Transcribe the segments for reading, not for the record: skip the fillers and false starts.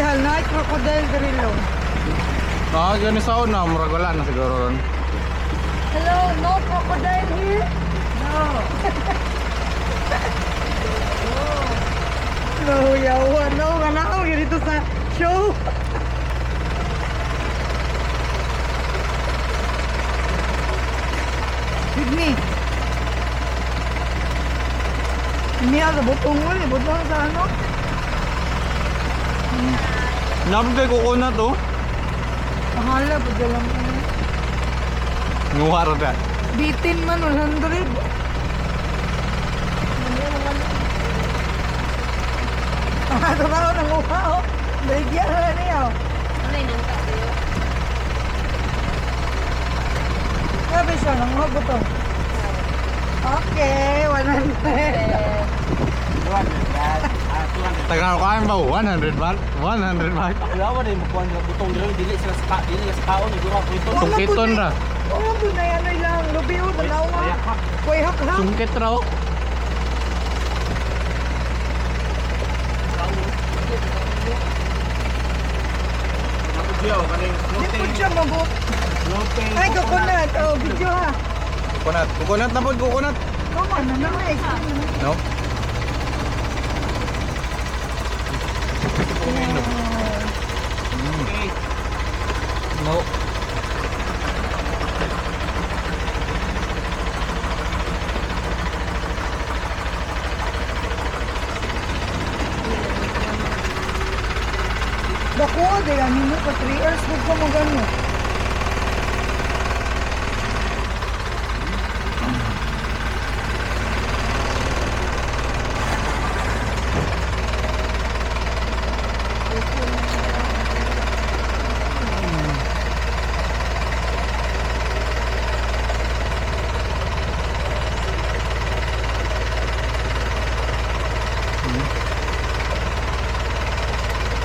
mahal na crocodile gorilla. Gani sa una, murag wala na siguro ron. Hello, no crocodile here? No. No, yawa. No, ganaw dito sa show. With me. Ini ada botong mo, botong sa ano? Napagay coconut oh. Mahala po dalam mo. Nguwar ba? Bitin man 100. Ah, ito na ako nanguha oh. Baigyan na niya oh. Ano yung nangka sa'yo? Grabe siya, nanguha ko to. Okay, 100. Tagal ko kain ba? 100 baht? 100 baht? Kailangan na yung makuha ng butong dito, dili sila sa tao, hindi ko ito. Sungkiton ra. Oo, po na yan ay lang. Lubi o, tanawa. Kuy hak-hak. Sungkit raw. Video, kaning Di po siya mabot. Ay, coconut. Oh, video ha. Coconut. Coconut na po, coconut. Come on, ano na eh. No? No. Dako, di yan. Hindi pa 3 hours. Huwag ka magano.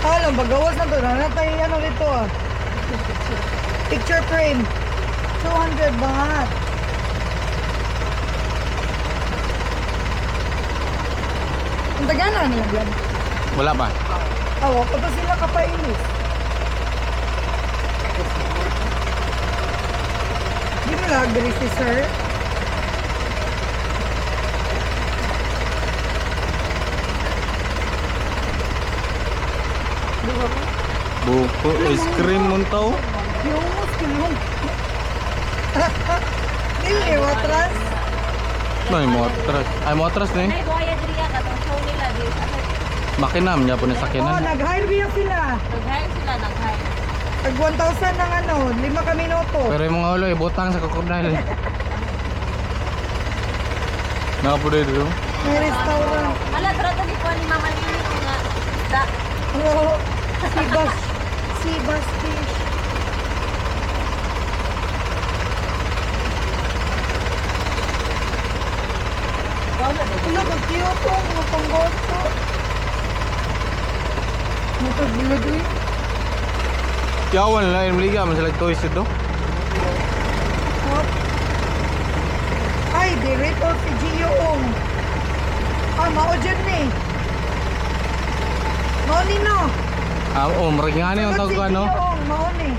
Alam, bagawas na to. Nanatay ano dito ah. Picture frame. 200 baht. Ang tagana niya vlog. Wala ba? Awa ko to sila kapainis. Di mo lang agree si sir. Buko, ice cream mo tao. Yung muskulong. Dili, watras. No, ay motras. Ay motras na eh. Ay, buhaya diriya ka. Itong show nila dito. Makinam niya po ni Oh, sakinan. nag-hire biya sila. Nag-hire sila, nag-hire. Tag 1,000 ng ano, 5 ka minuto. Pero yung mga ulo, ibutang sa crocodile. Nakapo dito. May restaurant. Ala, trato di ko ni Mama Lini nga. Da. Oh, Sibas. Sibas fish. Ano ba cute oh, mga panggoto. Motor bilad eh. Yawan lang, yung liga, masalag toys ito. What? Ay, direct or si Gio Ong. Ah, mao dyan eh. Mao ni no. Marag nga na yung tawag ko ano. Si Gio Ong, mao ni.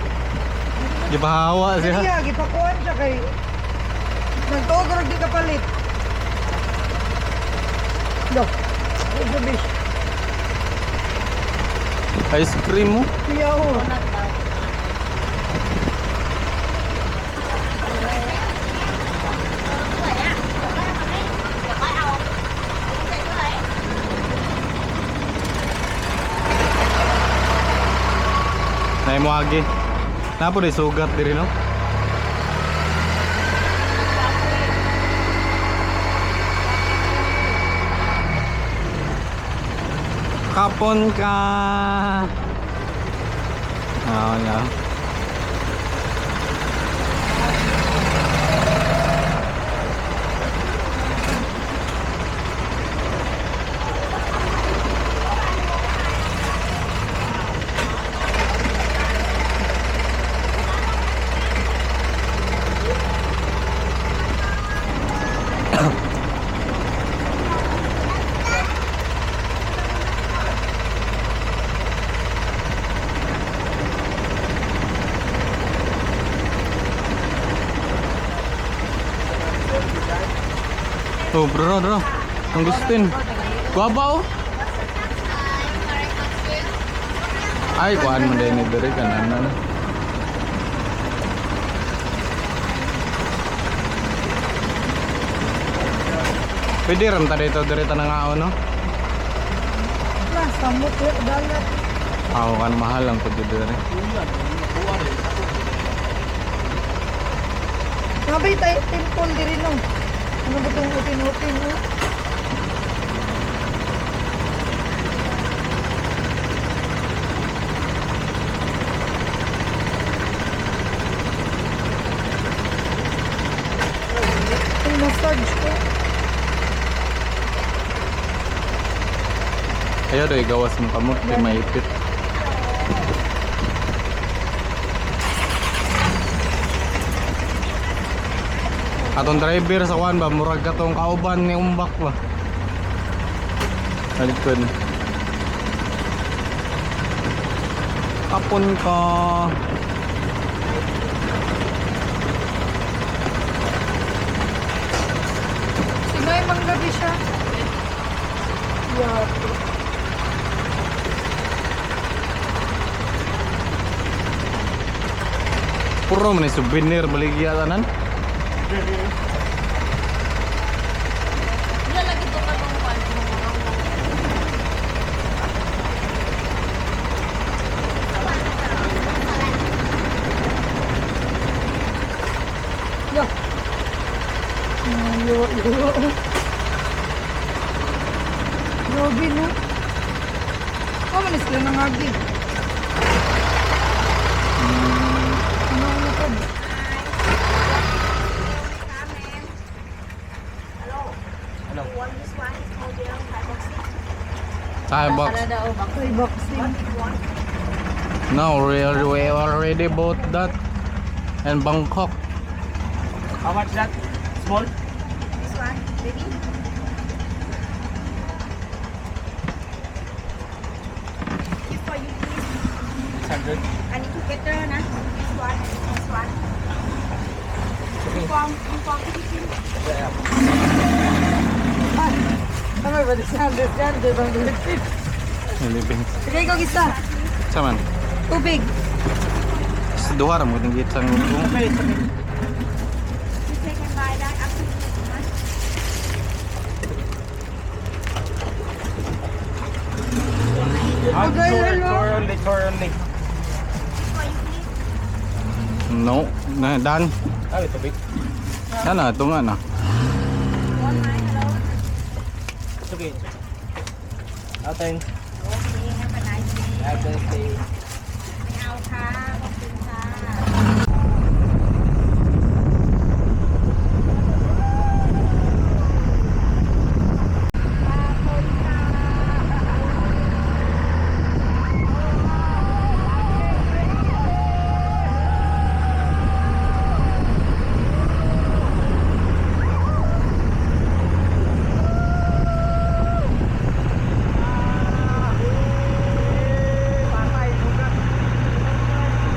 Di ba hawa siya? Kaya, gipakuhan siya kay... Nagtogor di kapalit. Do. Ito bish. Ice cream mo? Kuya ho. Nay mo agi. Napo di sugat diri no? Kapon ka. Oh, yeah. Oh, bro. Ang gustin. Guwaba oh. Ay, kuhaan mo din ni Dere kanan. Pwede ram ta dito direta na nga no? Lah, samot ya, dalat. Ako kan mahal lang pwede dire. Nabay tayo, temple diri no. Ano ba itong utin-utin no? Ang massage ko. Ayo do igawas mo kamot kay maipit. Atong driver sa kuan ba murag katong kauban ni umbak ba. Alikod. Kapon ka. Sinay manggabi siya. Yeah. Puro man souvenir baligya tanan. Wala lagi ito katungkuan. Yeah. Yo. Grabe no. Manis lang ng agi. Ano ito? Thai box. Para daw bak. Ay, boxing. No, we already bought that in Bangkok. How much that? Small? This one, baby. For you, please. 600. I need to get there, na. This one. Inform everything. Ano ba? Understand? Bang electric. Philippines. Sige, ikaw isa. Saman. Tubig. Sa duha ra mo tinggit sang ugong. Okay, okay. You take and buy that up to Okay, hello. Tour only. No, na dan. Ah, ito big. Ana ito nga na. It's okay. Ating. Okay, have a nice day. Have a nice day. ไม่เอาค่ะขอบคุณค่ะ Ano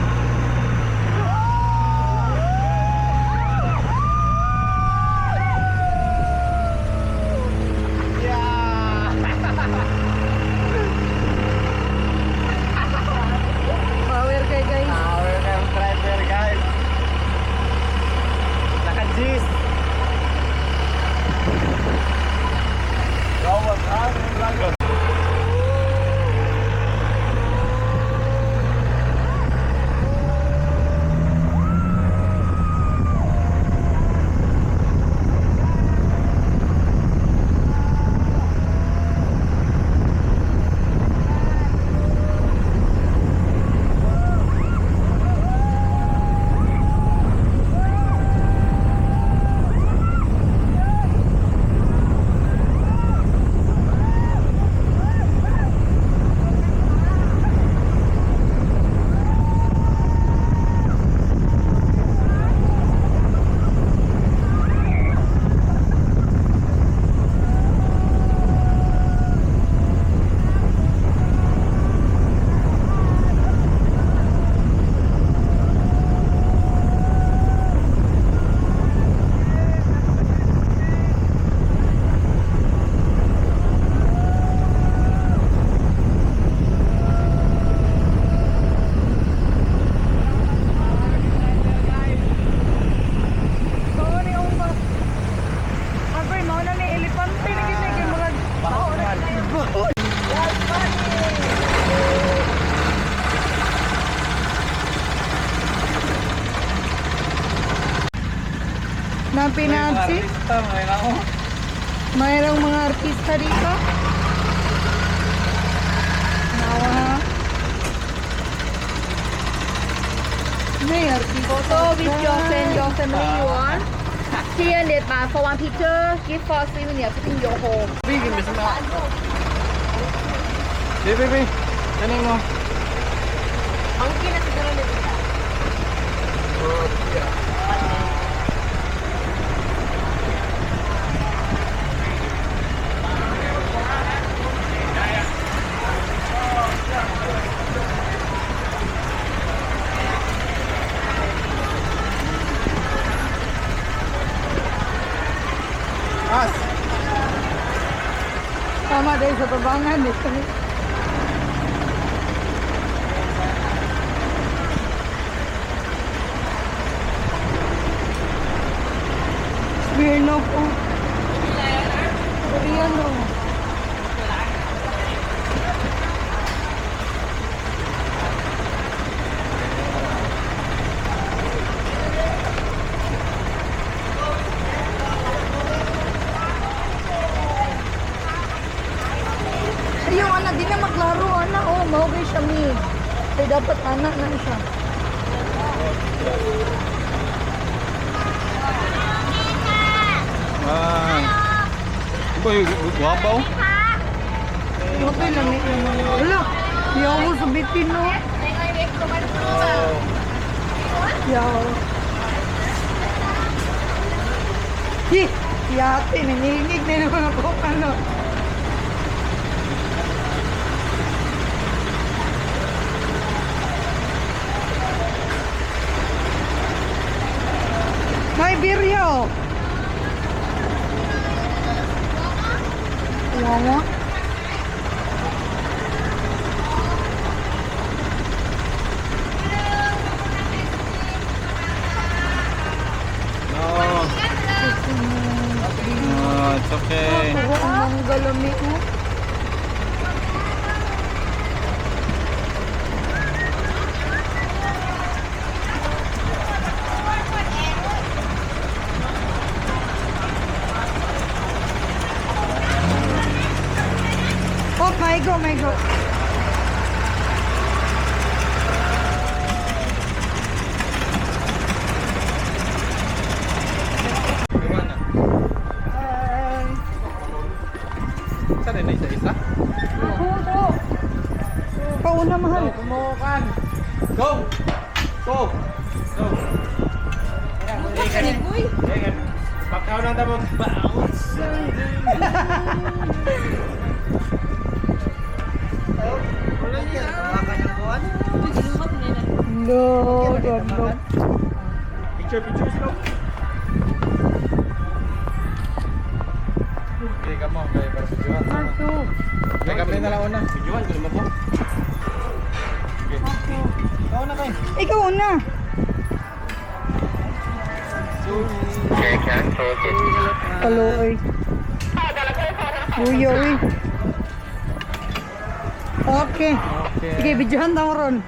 Pinansi. Mayroong mga artista dito. Nawa ha. May artista. Photo with your friend, your family you want. Here, let for one picture. Give for souvenir to bring your home. Bigyan mo sila. Baby. Kanin mo. Monkey na siguro nito. As. Tama dahil sa tabangan. Smirnoff po. Koreano. Ayaw, anak, di na maklaro, anak. Oh, maugay siya, mi. Kaya dapat anak na siya. Ay. Iba yung wabaw. Okay lang, eh. Wala. Ayaw mo sabitin, no? Ayaw. Hi! Yate, nanginig na naman ako, ano? May biryo! Wawa. No. No, it's okay. Puro ang galami mo. Oh, my God, my God. Saan na isa-isa? Pauna, mahal. Kumukan. Go! Go! Go! Pagkaw na tamo. Bounce! No, no. Picture slow. Okay, come on. Kaya para videohan. Kaya kami na lang una. Videohan ko naman po. Okay. Ikaw na kayo. Ikaw una. Kaloy. Uyo, uy. Okay. Sige, videohan tamo ron.